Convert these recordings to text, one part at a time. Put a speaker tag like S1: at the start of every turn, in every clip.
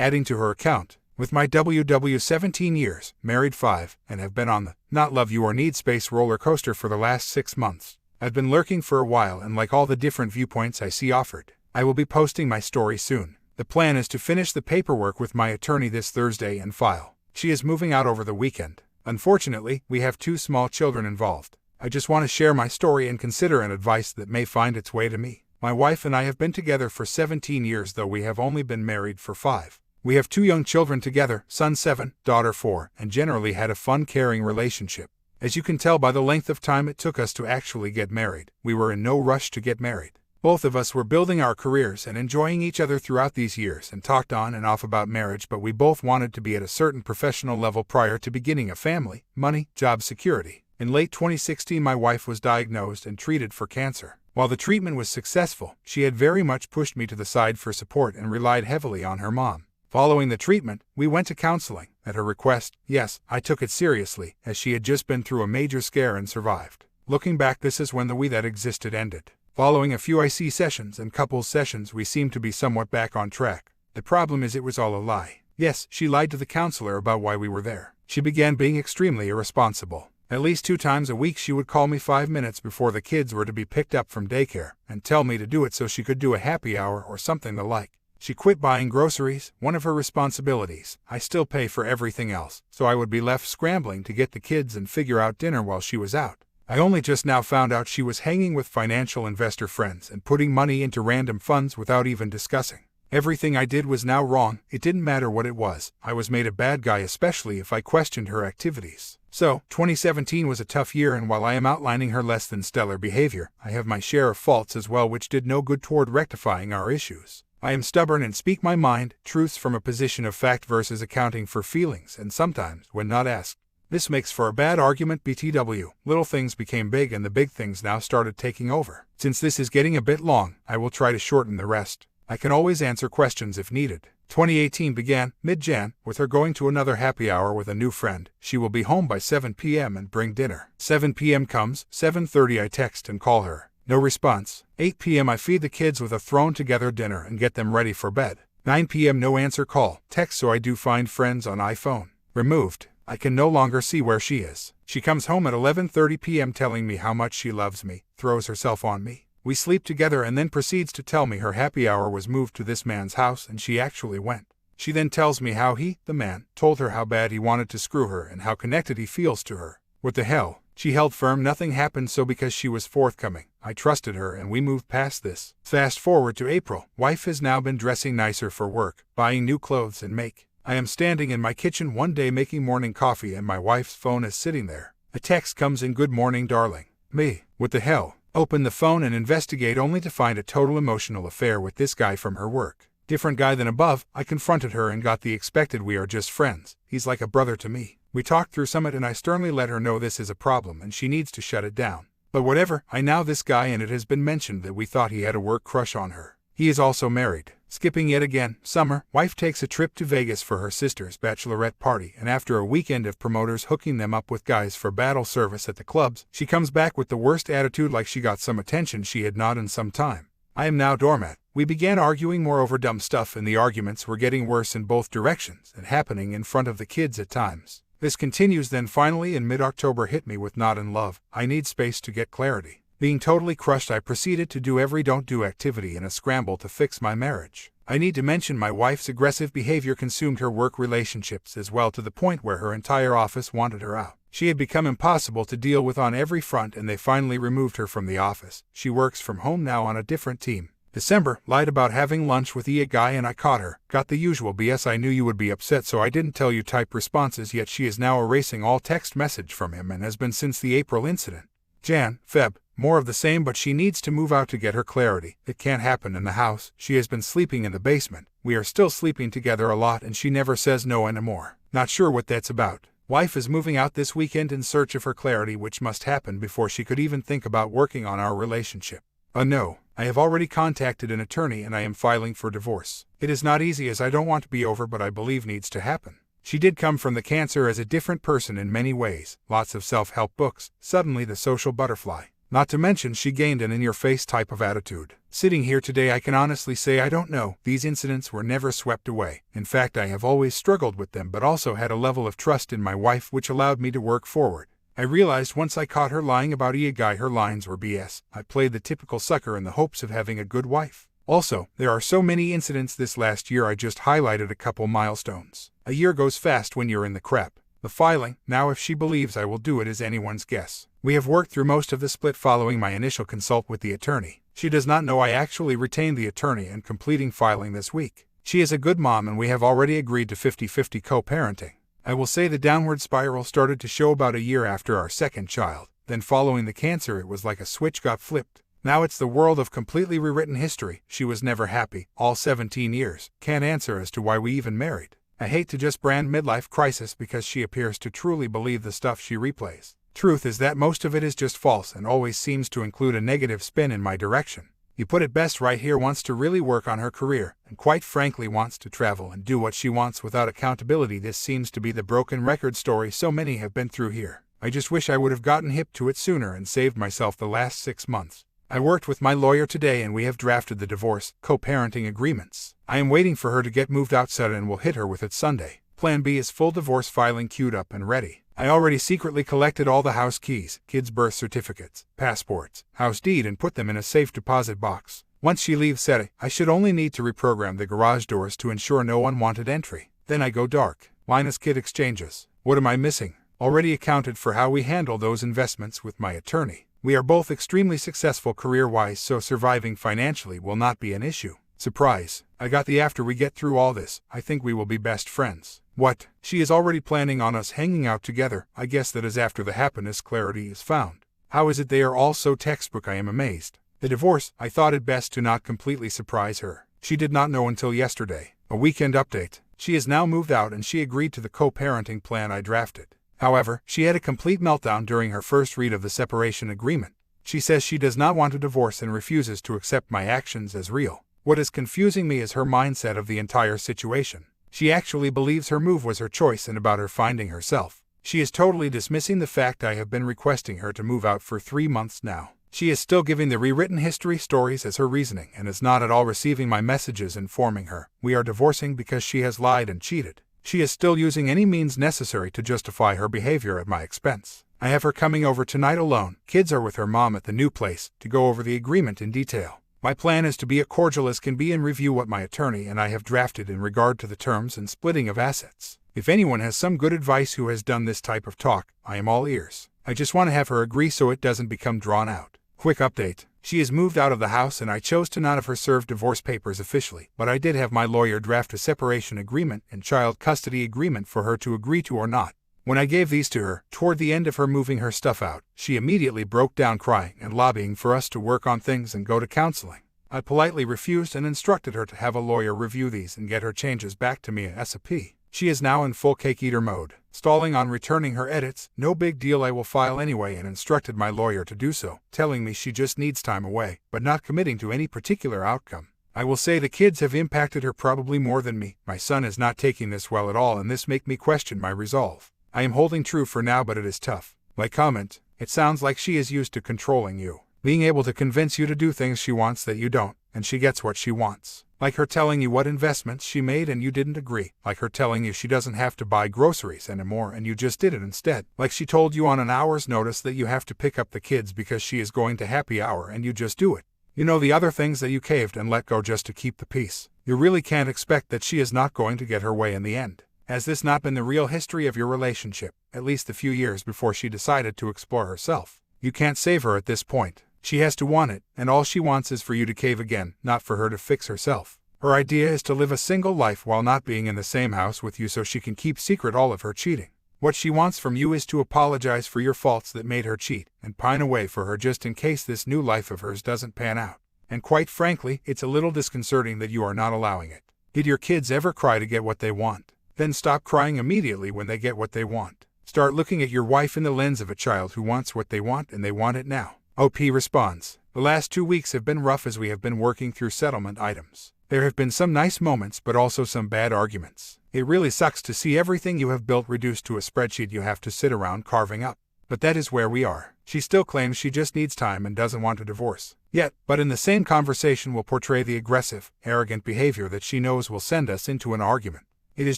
S1: adding to her account, with my WW 17 years, married 5, and have been on the not love you or need space roller coaster for the last 6 months. I've been lurking for a while and like all the different viewpoints I see offered. I will be posting my story soon. The plan is to finish the paperwork with my attorney this Thursday and file. She is moving out over the weekend. Unfortunately, we have 2 small children involved. I just want to share my story and consider an advice that may find its way to me. My wife and I have been together for 17 years, though we have only been married for 5. We have 2 young children together, son 7, daughter 4, and generally had a fun, caring relationship. As you can tell by the length of time it took us to actually get married, we were in no rush to get married. Both of us were building our careers and enjoying each other throughout these years and talked on and off about marriage, but we both wanted to be at a certain professional level prior to beginning a family, money, job security. In late 2016, my wife was diagnosed and treated for cancer. While the treatment was successful, she had very much pushed me to the side for support and relied heavily on her mom. Following the treatment, we went to counseling. At her request, yes, I took it seriously, as she had just been through a major scare and survived. Looking back, this is when the we that existed ended. Following a few IC sessions and couples sessions, we seemed to be somewhat back on track. The problem is it was all a lie. Yes, she lied to the counselor about why we were there. She began being extremely irresponsible. At least 2 times a week she would call me 5 minutes before the kids were to be picked up from daycare and tell me to do it so she could do a happy hour or something the like. She quit buying groceries, one of her responsibilities. I still pay for everything else, so I would be left scrambling to get the kids and figure out dinner while she was out. I only just now found out she was hanging with financial investor friends and putting money into random funds without even discussing. Everything I did was now wrong. It didn't matter what it was. I was made a bad guy, especially if I questioned her activities. So, 2017 was a tough year, and while I am outlining her less than stellar behavior, I have my share of faults as well, which did no good toward rectifying our issues. I am stubborn and speak my mind, truths from a position of fact versus accounting for feelings, and sometimes, when not asked. This makes for a bad argument. BTW. Little things became big and the big things now started taking over. Since this is getting a bit long, I will try to shorten the rest. I can always answer questions if needed. 2018 began, mid-Jan, with her going to another happy hour with a new friend. She will be home by 7 p.m. and bring dinner. 7 p.m. comes, 7:30 I text and call her. No response. 8 p.m. I feed the kids with a thrown-together dinner and get them ready for bed. 9 p.m. no answer, call, text, so I do find friends on iPhone. Removed. I can no longer see where she is. She comes home at 11:30 p.m. telling me how much she loves me, throws herself on me. We sleep together and then proceeds to tell me her happy hour was moved to this man's house and she actually went. She then tells me how he, the man, told her how bad he wanted to screw her and how connected he feels to her. What the hell? She held firm nothing happened, so because she was forthcoming, I trusted her and we moved past this. Fast forward to April. Wife has now been dressing nicer for work, buying new clothes and make. I am standing in my kitchen one day making morning coffee and my wife's phone is sitting there. A text comes in, "Good morning, darling." Me. What the hell? Open the phone and investigate, only to find a total emotional affair with this guy from her work. Different guy than above. I confronted her and got the expected, "We are just friends. He's like a brother to me." We talked through summit and I sternly let her know this is a problem and she needs to shut it down. But whatever, I now this guy, and it has been mentioned that we thought he had a work crush on her. He is also married. Skipping yet again, summer, wife takes a trip to Vegas for her sister's bachelorette party, and after a weekend of promoters hooking them up with guys for battle service at the clubs, she comes back with the worst attitude, like she got some attention she had not in some time. I am now doormat. We began arguing more over dumb stuff, and the arguments were getting worse in both directions and happening in front of the kids at times. This continues, then finally in mid-October hit me with "Not in love. I need space to get clarity." Being totally crushed, I proceeded to do every don't do activity in a scramble to fix my marriage. I need to mention my wife's aggressive behavior consumed her work relationships as well, to the point where her entire office wanted her out. She had become impossible to deal with on every front and they finally removed her from the office. She works from home now on a different team. December, lied about having lunch with a guy and I caught her. Got the usual BS "I knew you would be upset so I didn't tell you" type responses, yet she is now erasing all text message from him and has been since the April incident. Jan, Feb. More of the same, but she needs to move out to get her clarity. It can't happen in the house. She has been sleeping in the basement. We are still sleeping together a lot and she never says no anymore. Not sure what that's about. Wife is moving out this weekend in search of her clarity, which must happen before she could even think about working on our relationship. No. I have already contacted an attorney and I am filing for divorce. It is not easy, as I don't want to be over, but I believe needs to happen. She did come from the cancer as a different person in many ways. Lots of self-help books. Suddenly the social butterfly. Not to mention she gained an in-your-face type of attitude. Sitting here today, I can honestly say I don't know. These incidents were never swept away. In fact, I have always struggled with them, but also had a level of trust in my wife which allowed me to work forward. I realized once I caught her lying about a guy her lines were BS. I played the typical sucker in the hopes of having a good wife. Also, there are so many incidents this last year. I just highlighted a couple milestones. A year goes fast when you're in the crap. The filing, now if she believes I will do it, is anyone's guess. We have worked through most of the split following my initial consult with the attorney. She does not know I actually retained the attorney and completing filing this week. She is a good mom and we have already agreed to 50-50 co-parenting. I will say the downward spiral started to show about a year after our second child. Then following the cancer, it was like a switch got flipped. Now it's the world of completely rewritten history. She was never happy, all 17 years. Can't answer as to why we even married. I hate to just brand midlife crisis because she appears to truly believe the stuff she replays. Truth is that most of it is just false and always seems to include a negative spin in my direction. You put it best right here. Wants to really work on her career, and quite frankly wants to travel and do what she wants without accountability. This seems to be the broken record story so many have been through here. I just wish I would have gotten hip to it sooner and saved myself the last 6 months. I worked with my lawyer today and we have drafted the divorce co-parenting agreements. I am waiting for her to get moved outside and will hit her with it Sunday. Plan B is full divorce filing queued up and ready. I already secretly collected all the house keys, kids' birth certificates, passports, house deed, and put them in a safe deposit box. Once she leaves SETI, I should only need to reprogram the garage doors to ensure no unwanted entry. Then I go dark. Minus kid exchanges. What am I missing? Already accounted for how we handle those investments with my attorney. We are both extremely successful career-wise, so surviving financially will not be an issue. Surprise. I got the after we get through all this, I think we will be best friends. What? She is already planning on us hanging out together. I guess that is after the happiness clarity is found. How is it they are all so textbook? I am amazed. The divorce, I thought it best to not completely surprise her. She did not know until yesterday. A weekend update. She is now moved out and she agreed to the co-parenting plan I drafted. However, she had a complete meltdown during her first read of the separation agreement. She says she does not want a divorce and refuses to accept my actions as real. What is confusing me is her mindset of the entire situation. She actually believes her move was her choice and about her finding herself. She is totally dismissing the fact I have been requesting her to move out for 3 months now. She is still giving the rewritten history stories as her reasoning and is not at all receiving my messages informing her we are divorcing because she has lied and cheated. She is still using any means necessary to justify her behavior at my expense. I have her coming over tonight alone. Kids are with her mom at the new place to go over the agreement in detail. My plan is to be as cordial as can be and review what my attorney and I have drafted in regard to the terms and splitting of assets. If anyone has some good advice who has done this type of talk, I am all ears. I just want to have her agree so it doesn't become drawn out. Quick update. She is moved out of the house and I chose to not have her serve divorce papers officially, but I did have my lawyer draft a separation agreement and child custody agreement for her to agree to or not. When I gave these to her, toward the end of her moving her stuff out, she immediately broke down crying and lobbying for us to work on things and go to counseling. I politely refused and instructed her to have a lawyer review these and get her changes back to me ASAP. She is now in full cake eater mode, stalling on returning her edits. No big deal, I will file anyway, and instructed my lawyer to do so, telling me she just needs time away, but not committing to any particular outcome. I will say the kids have impacted her probably more than me. My son is not taking this well at all and this make me question my resolve. I am holding true for now, but it is tough. My comment, it sounds like she is used to controlling you, being able to convince you to do things she wants that you don't, and she gets what she wants. Like her telling you what investments she made and you didn't agree. Like her telling you she doesn't have to buy groceries anymore and you just did it instead. Like she told you on an hour's notice that you have to pick up the kids because she is going to happy hour and you just do it. You know, the other things that you caved and let go just to keep the peace. You really can't expect that she is not going to get her way in the end. Has this not been the real history of your relationship, at least a few years before she decided to explore herself? You can't save her at this point. She has to want it, and all she wants is for you to cave again, not for her to fix herself. Her idea is to live a single life while not being in the same house with you so she can keep secret all of her cheating. What she wants from you is to apologize for your faults that made her cheat, and pine away for her just in case this new life of hers doesn't pan out. And quite frankly, it's a little disconcerting that you are not allowing it. Did your kids ever cry to get what they want? Then stop crying immediately when they get what they want. Start looking at your wife in the lens of a child who wants what they want and they want it now. OP responds. The last 2 weeks have been rough as we have been working through settlement items. There have been some nice moments but also some bad arguments. It really sucks to see everything you have built reduced to a spreadsheet you have to sit around carving up. But that is where we are. She still claims she just needs time and doesn't want a divorce yet, but in the same conversation will portray the aggressive, arrogant behavior that she knows will send us into an argument. It is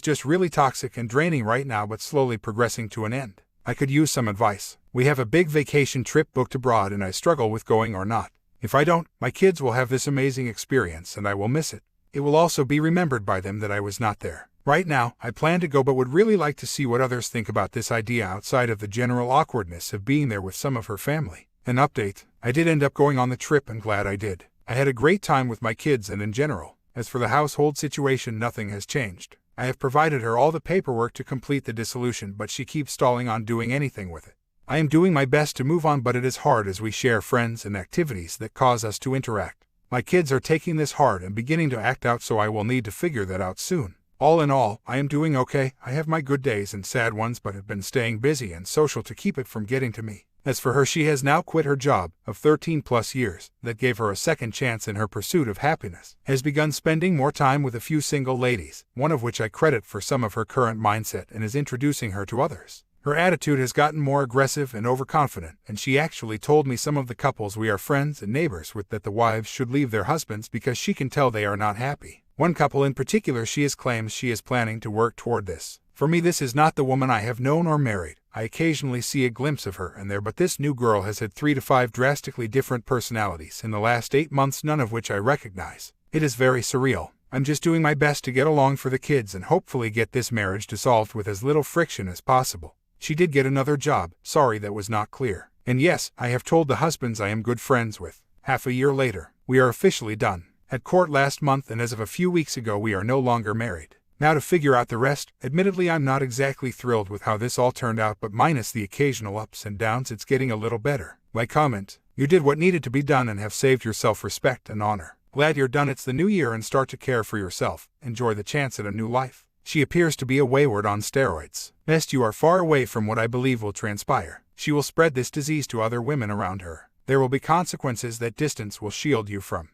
S1: just really toxic and draining right now, but slowly progressing to an end. I could use some advice. We have a big vacation trip booked abroad and I struggle with going or not. If I don't, my kids will have this amazing experience and I will miss it. It will also be remembered by them that I was not there. Right now, I plan to go but would really like to see what others think about this idea outside of the general awkwardness of being there with some of her family. An update: I did end up going on the trip and glad I did. I had a great time with my kids and in general. As for the household situation, nothing has changed. I have provided her all the paperwork to complete the dissolution, but she keeps stalling on doing anything with it. I am doing my best to move on, but it is hard as we share friends and activities that cause us to interact. My kids are taking this hard and beginning to act out, so I will need to figure that out soon. All in all, I am doing okay. I have my good days and sad ones, but have been staying busy and social to keep it from getting to me. As for her, she has now quit her job of 13 plus years that gave her a second chance in her pursuit of happiness, has begun spending more time with a few single ladies, one of which I credit for some of her current mindset, and is introducing her to others. Her attitude has gotten more aggressive and overconfident, and she actually told me some of the couples we are friends and neighbors with that the wives should leave their husbands because she can tell they are not happy. One couple in particular she claims she is planning to work toward this. For me, this is not the woman I have known or married. I occasionally see a glimpse of her and there, but this new girl has had 3 to 5 drastically different personalities in the last 8 months, none of which I recognize. It is very surreal. I'm just doing my best to get along for the kids and hopefully get this marriage dissolved with as little friction as possible. She did get another job. Sorry, that was not clear. And yes, I have told the husbands I am good friends with. Half a year later, we are officially done. Had court last month, and as of a few weeks ago we are no longer married. Now to figure out the rest. Admittedly, I'm not exactly thrilled with how this all turned out, but minus the occasional ups and downs, it's getting a little better. My comment: you did what needed to be done and have saved yourself respect and honor. Glad you're done. It's the new year and start to care for yourself. Enjoy the chance at a new life. She appears to be a wayward on steroids. Best you are far away from what I believe will transpire. She will spread this disease to other women around her. There will be consequences that distance will shield you from.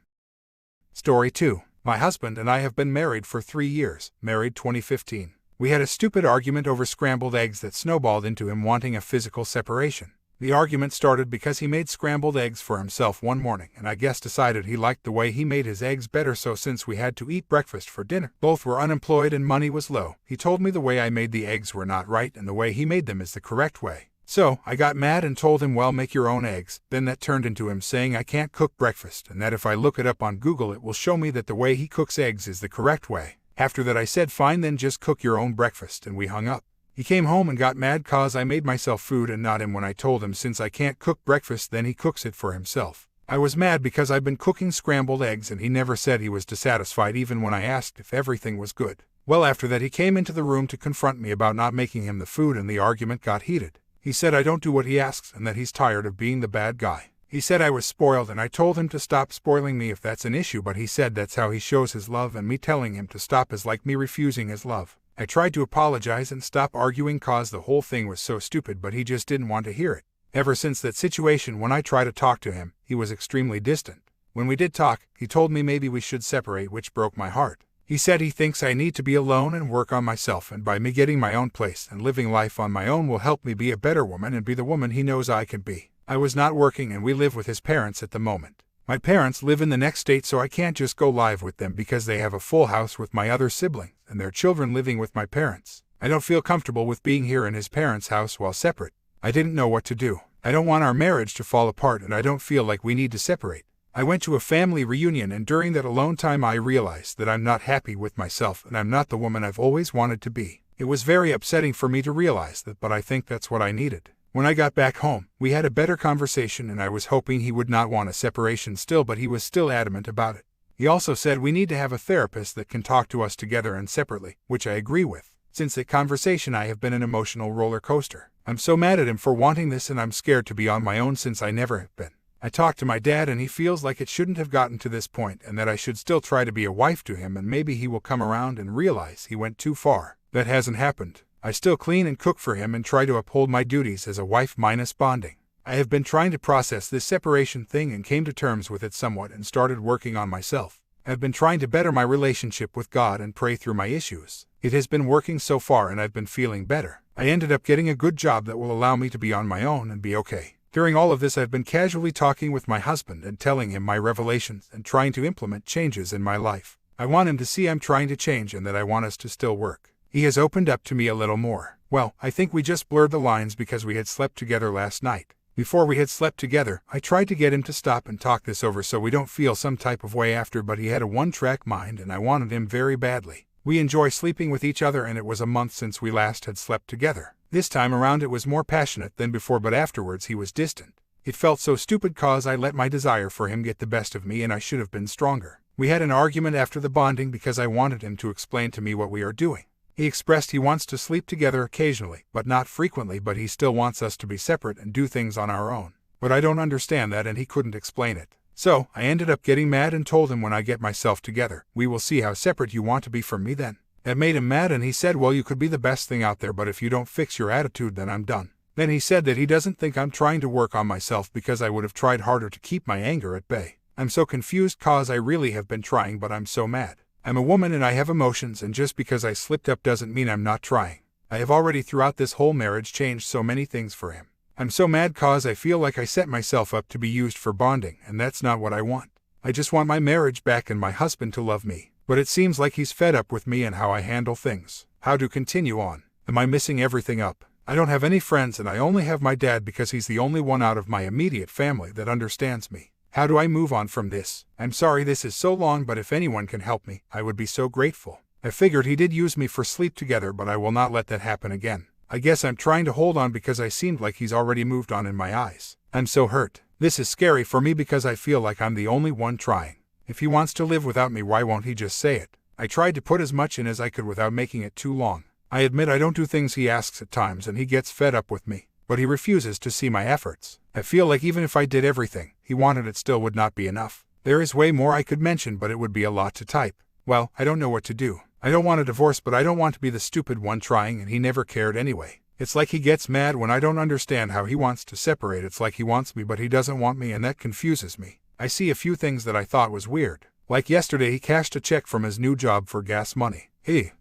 S1: Story 2. My husband and I have been married for 3 years, married 2015. We had a stupid argument over scrambled eggs that snowballed into him wanting a physical separation. The argument started because he made scrambled eggs for himself one morning, and I guess decided he liked the way he made his eggs better, so since we had to eat breakfast for dinner, both were unemployed and money was low, he told me the way I made the eggs were not right and the way he made them is the correct way. So, I got mad and told him, well, make your own eggs. Then that turned into him saying I can't cook breakfast and that if I look it up on Google it will show me that the way he cooks eggs is the correct way. After that I said fine, then just cook your own breakfast, and we hung up. He came home and got mad cause I made myself food and not him when I told him since I can't cook breakfast then he cooks it for himself. I was mad because I've been cooking scrambled eggs and he never said he was dissatisfied even when I asked if everything was good. Well, after that he came into the room to confront me about not making him the food and the argument got heated. He said I don't do what he asks and that he's tired of being the bad guy. He said I was spoiled and I told him to stop spoiling me if that's an issue, but he said that's how he shows his love and me telling him to stop is like me refusing his love. I tried to apologize and stop arguing cause the whole thing was so stupid, but he just didn't want to hear it. Ever since that situation, when I try to talk to him, he was extremely distant. When we did talk, he told me maybe we should separate, which broke my heart. He said he thinks I need to be alone and work on myself, and by me getting my own place and living life on my own will help me be a better woman and be the woman he knows I can be. I was not working and we live with his parents at the moment. My parents live in the next state, so I can't just go live with them because they have a full house with my other siblings and their children living with my parents. I don't feel comfortable with being here in his parents' house while separate. I didn't know what to do. I don't want our marriage to fall apart and I don't feel like we need to separate. I went to a family reunion and during that alone time I realized that I'm not happy with myself and I'm not the woman I've always wanted to be. It was very upsetting for me to realize that, but I think that's what I needed. When I got back home, we had a better conversation and I was hoping he would not want a separation still, but he was still adamant about it. He also said we need to have a therapist that can talk to us together and separately, which I agree with. Since that conversation I have been an emotional roller coaster. I'm so mad at him for wanting this and I'm scared to be on my own since I never have been. I talked to my dad and he feels like it shouldn't have gotten to this point and that I should still try to be a wife to him and maybe he will come around and realize he went too far. That hasn't happened. I still clean and cook for him and try to uphold my duties as a wife minus bonding. I have been trying to process this separation thing and came to terms with it somewhat and started working on myself. I've been trying to better my relationship with God and pray through my issues. It has been working so far and I've been feeling better. I ended up getting a good job that will allow me to be on my own and be okay. During all of this, I've been casually talking with my husband and telling him my revelations and trying to implement changes in my life. I want him to see I'm trying to change and that I want us to still work. He has opened up to me a little more. Well, I think we just blurred the lines because we had slept together last night. Before we had slept together, I tried to get him to stop and talk this over so we don't feel some type of way after, but he had a one-track mind and I wanted him very badly. We enjoy sleeping with each other and it was a month since we last had slept together. This time around it was more passionate than before, but afterwards he was distant. It felt so stupid cause I let my desire for him get the best of me and I should have been stronger. We had an argument after the bonding because I wanted him to explain to me what we are doing. He expressed he wants to sleep together occasionally, but not frequently, but he still wants us to be separate and do things on our own. But I don't understand that and he couldn't explain it. So, I ended up getting mad and told him when I get myself together, we will see how separate you want to be from me then. That made him mad and he said, well, you could be the best thing out there, but if you don't fix your attitude then I'm done. Then he said that he doesn't think I'm trying to work on myself because I would have tried harder to keep my anger at bay. I'm so confused cause I really have been trying, but I'm so mad. I'm a woman and I have emotions, and just because I slipped up doesn't mean I'm not trying. I have already throughout this whole marriage changed so many things for him. I'm so mad cause I feel like I set myself up to be used for bonding and that's not what I want. I just want my marriage back and my husband to love me. But it seems like he's fed up with me and how I handle things. How to continue on? Am I messing everything up? I don't have any friends and I only have my dad because he's the only one out of my immediate family that understands me. How do I move on from this? I'm sorry this is so long, but if anyone can help me, I would be so grateful. I figured he did use me for sleep together, but I will not let that happen again. I guess I'm trying to hold on because I seemed like he's already moved on in my eyes. I'm so hurt. This is scary for me because I feel like I'm the only one trying. If he wants to live without me, why won't he just say it? I tried to put as much in as I could without making it too long. I admit I don't do things he asks at times and he gets fed up with me, but he refuses to see my efforts. I feel like even if I did everything he wanted, it still would not be enough. There is way more I could mention, but it would be a lot to type. Well, I don't know what to do. I don't want a divorce, but I don't want to be the stupid one trying, and he never cared anyway. It's like he gets mad when I don't understand how he wants to separate. It's like he wants me but he doesn't want me, and that confuses me. I see a few things that I thought was weird. Like yesterday he cashed a check from his new job for gas money.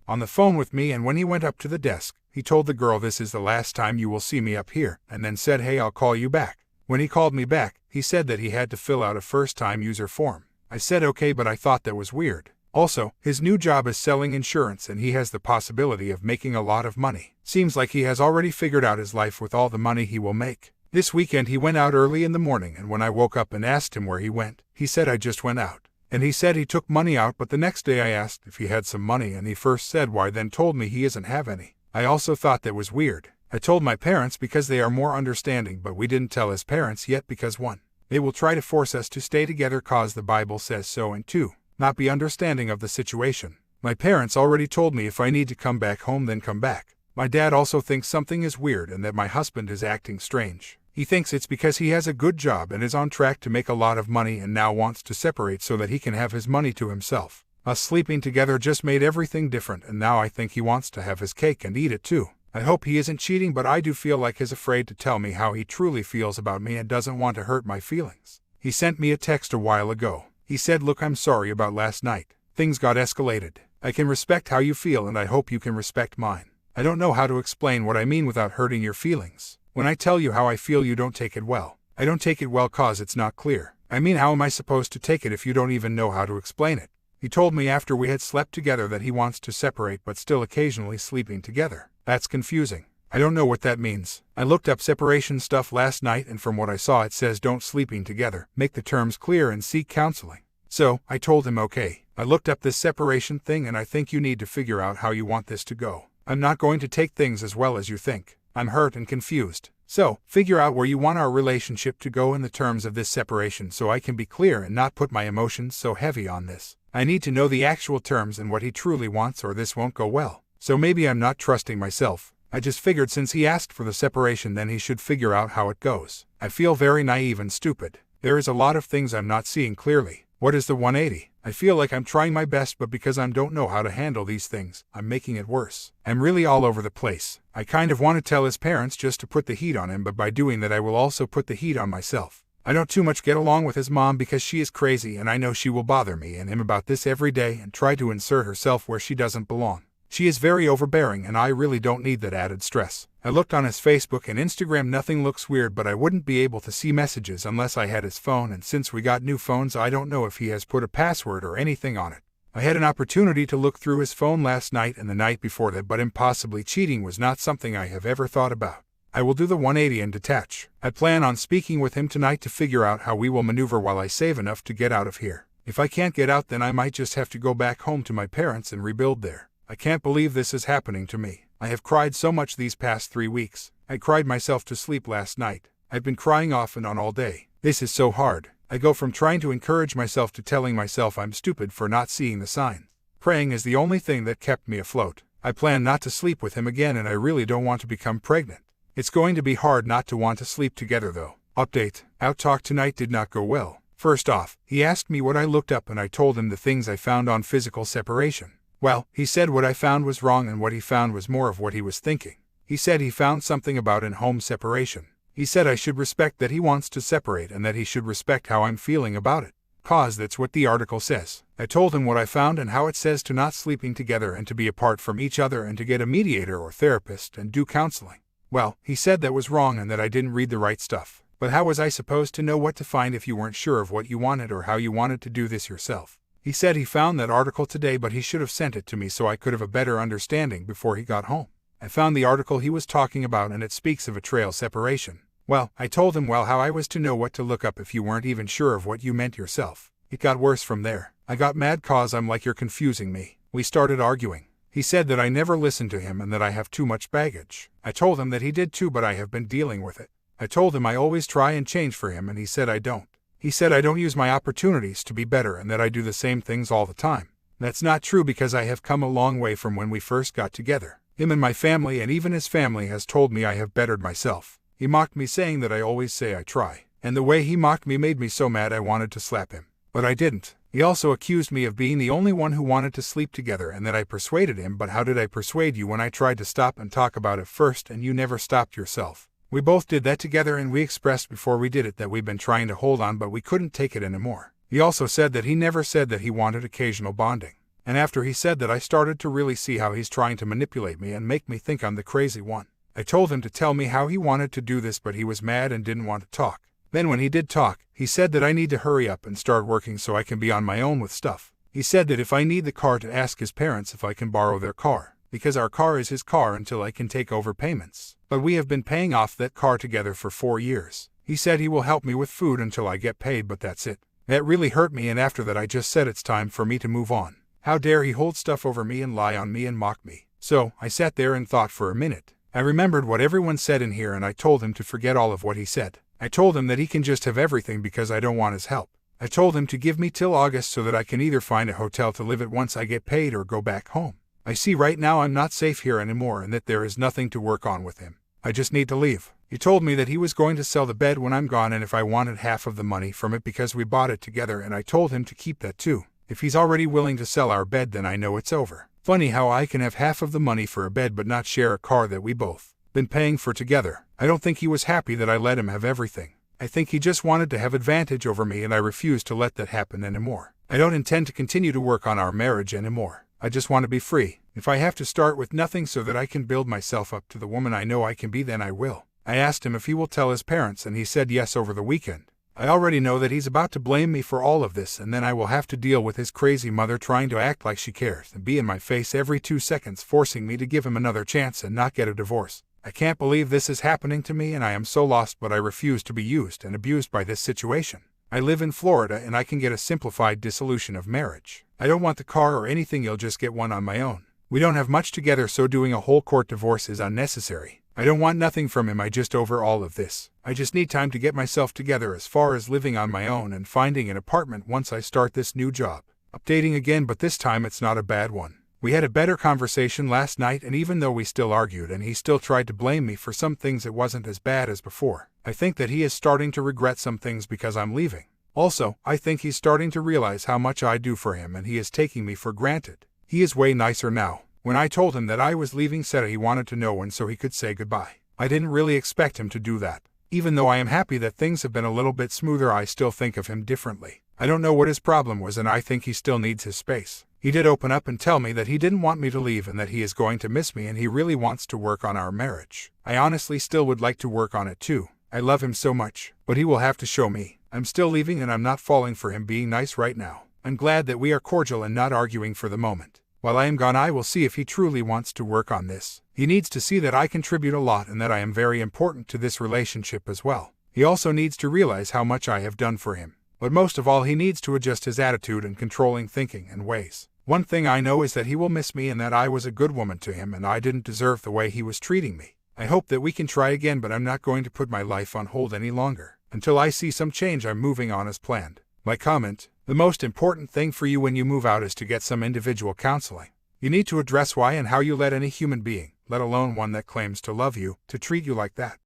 S1: On the phone with me, and when he went up to the desk, he told the girl, this is the last time you will see me up here, and then said, hey, I'll call you back. When he called me back, he said that he had to fill out a first-time user form. I said okay, but I thought that was weird. Also, his new job is selling insurance and he has the possibility of making a lot of money. Seems like he has already figured out his life with all the money he will make. This weekend he went out early in the morning, and when I woke up and asked him where he went, he said I just went out. And he said he took money out, but the next day I asked if he had some money and he first said why, then told me he doesn't have any. I also thought that was weird. I told my parents because they are more understanding, but we didn't tell his parents yet because 1, they will try to force us to stay together cause the Bible says so, and 2, not be understanding of the situation. My parents already told me if I need to come back home then come back. My dad also thinks something is weird and that my husband is acting strange. He thinks it's because he has a good job and is on track to make a lot of money and now wants to separate so that he can have his money to himself. Us sleeping together just made everything different, and now I think he wants to have his cake and eat it too. I hope he isn't cheating, but I do feel like he's afraid to tell me how he truly feels about me and doesn't want to hurt my feelings. He sent me a text a while ago. He said, look, I'm sorry about last night. Things got escalated. I can respect how you feel and I hope you can respect mine. I don't know how to explain what I mean without hurting your feelings. When I tell you how I feel, you don't take it well. I don't take it well cause it's not clear. I mean, how am I supposed to take it if you don't even know how to explain it? He told me after we had slept together that he wants to separate but still occasionally sleeping together. That's confusing. I don't know what that means. I looked up separation stuff last night and from what I saw it says don't sleeping together, make the terms clear and seek counseling. So, I told him okay. I looked up this separation thing and I think you need to figure out how you want this to go. I'm not going to take things as well as you think. I'm hurt and confused. So, figure out where you want our relationship to go in the terms of this separation so I can be clear and not put my emotions so heavy on this. I need to know the actual terms and what he truly wants or this won't go well. So maybe I'm not trusting myself. I just figured since he asked for the separation then he should figure out how it goes. I feel very naive and stupid. There is a lot of things I'm not seeing clearly. What is the 180? I feel like I'm trying my best, but because I don't know how to handle these things, I'm making it worse. I'm really all over the place. I kind of want to tell his parents just to put the heat on him, but by doing that I will also put the heat on myself. I don't too much get along with his mom because she is crazy and I know she will bother me and him about this every day and try to insert herself where she doesn't belong. She is very overbearing and I really don't need that added stress. I looked on his Facebook and Instagram. Nothing looks weird, but I wouldn't be able to see messages unless I had his phone, and since we got new phones I don't know if he has put a password or anything on it. I had an opportunity to look through his phone last night and the night before that, but impossibly cheating was not something I have ever thought about. I will do the 180 and detach. I plan on speaking with him tonight to figure out how we will maneuver while I save enough to get out of here. If I can't get out, then I might just have to go back home to my parents and rebuild there. I can't believe this is happening to me. I have cried so much these past 3 weeks. I cried myself to sleep last night. I've been crying off and on all day. This is so hard. I go from trying to encourage myself to telling myself I'm stupid for not seeing the sign. Praying is the only thing that kept me afloat. I plan not to sleep with him again, and I really don't want to become pregnant. It's going to be hard not to want to sleep together though. Update: our talk tonight did not go well. First off, he asked me what I looked up and I told him the things I found on physical separation. Well, he said what I found was wrong and what he found was more of what he was thinking. He said he found something about in-home separation. He said I should respect that he wants to separate and that he should respect how I'm feeling about it. 'Cause that's what the article says. I told him what I found and how it says to not sleeping together and to be apart from each other and to get a mediator or therapist and do counseling. Well, he said that was wrong and that I didn't read the right stuff. But how was I supposed to know what to find if you weren't sure of what you wanted or how you wanted to do this yourself? He said he found that article today, but he should have sent it to me so I could have a better understanding before he got home. I found the article he was talking about and it speaks of a trail separation. Well, I told him how I was to know what to look up if you weren't even sure of what you meant yourself. It got worse from there. I got mad 'cause I'm like, you're confusing me. We started arguing. He said that I never listened to him and that I have too much baggage. I told him that he did too, but I have been dealing with it. I told him I always try and change for him and he said I don't. He said I don't use my opportunities to be better and that I do the same things all the time. That's not true because I have come a long way from when we first got together. Him and my family and even his family has told me I have bettered myself. He mocked me saying that I always say I try. And the way he mocked me made me so mad I wanted to slap him. But I didn't. He also accused me of being the only one who wanted to sleep together and that I persuaded him. But how did I persuade you when I tried to stop and talk about it first and you never stopped yourself? We both did that together and we expressed before we did it that we've been trying to hold on but we couldn't take it anymore. He also said that he never said that he wanted occasional bonding. And after he said that, I started to really see how he's trying to manipulate me and make me think I'm the crazy one. I told him to tell me how he wanted to do this, but he was mad and didn't want to talk. Then when he did talk, he said that I need to hurry up and start working so I can be on my own with stuff. He said that if I need the car, to ask his parents if I can borrow their car, because our car is his car until I can take over payments. But we have been paying off that car together for 4 years. He said he will help me with food until I get paid, but that's it. That really hurt me, and after that I just said it's time for me to move on. How dare he hold stuff over me and lie on me and mock me? So I sat there and thought for a minute. I remembered what everyone said in here and I told him to forget all of what he said. I told him that he can just have everything because I don't want his help. I told him to give me till August so that I can either find a hotel to live at once I get paid or go back home. I see right now I'm not safe here anymore and that there is nothing to work on with him. I just need to leave. He told me that he was going to sell the bed when I'm gone and if I wanted half of the money from it because we bought it together, and I told him to keep that too. If he's already willing to sell our bed, then I know it's over. Funny how I can have half of the money for a bed but not share a car that we both been paying for together. I don't think he was happy that I let him have everything. I think he just wanted to have advantage over me, and I refuse to let that happen anymore. I don't intend to continue to work on our marriage anymore. I just want to be free. If I have to start with nothing so that I can build myself up to the woman I know I can be, then I will. I asked him if he will tell his parents and he said yes over the weekend. I already know that he's about to blame me for all of this, and then I will have to deal with his crazy mother trying to act like she cares and be in my face every 2 seconds forcing me to give him another chance and not get a divorce. I can't believe this is happening to me and I am so lost, but I refuse to be used and abused by this situation. I live in Florida and I can get a simplified dissolution of marriage. I don't want the car or anything, you'll just get one on my own. We don't have much together, so doing a whole court divorce is unnecessary. I don't want nothing from him, I just over all of this. I just need time to get myself together as far as living on my own and finding an apartment once I start this new job. Updating again, but this time it's not a bad one. We had a better conversation last night, and even though we still argued and he still tried to blame me for some things, it wasn't as bad as before. I think that he is starting to regret some things because I'm leaving. Also, I think he's starting to realize how much I do for him and he is taking me for granted. He is way nicer now. When I told him that I was leaving, said he wanted to know when so he could say goodbye. I didn't really expect him to do that. Even though I am happy that things have been a little bit smoother, I still think of him differently. I don't know what his problem was, and I think he still needs his space. He did open up and tell me that he didn't want me to leave and that he is going to miss me and he really wants to work on our marriage. I honestly still would like to work on it too. I love him so much, but he will have to show me. I'm still leaving and I'm not falling for him being nice right now. I'm glad that we are cordial and not arguing for the moment. While I am gone, I will see if he truly wants to work on this. He needs to see that I contribute a lot and that I am very important to this relationship as well. He also needs to realize how much I have done for him. But most of all, he needs to adjust his attitude and controlling thinking and ways. One thing I know is that he will miss me and that I was a good woman to him and I didn't deserve the way he was treating me. I hope that we can try again, but I'm not going to put my life on hold any longer. Until I see some change, I'm moving on as planned. My comment: the most important thing for you when you move out is to get some individual counseling. You need to address why and how you let any human being, let alone one that claims to love you, to treat you like that.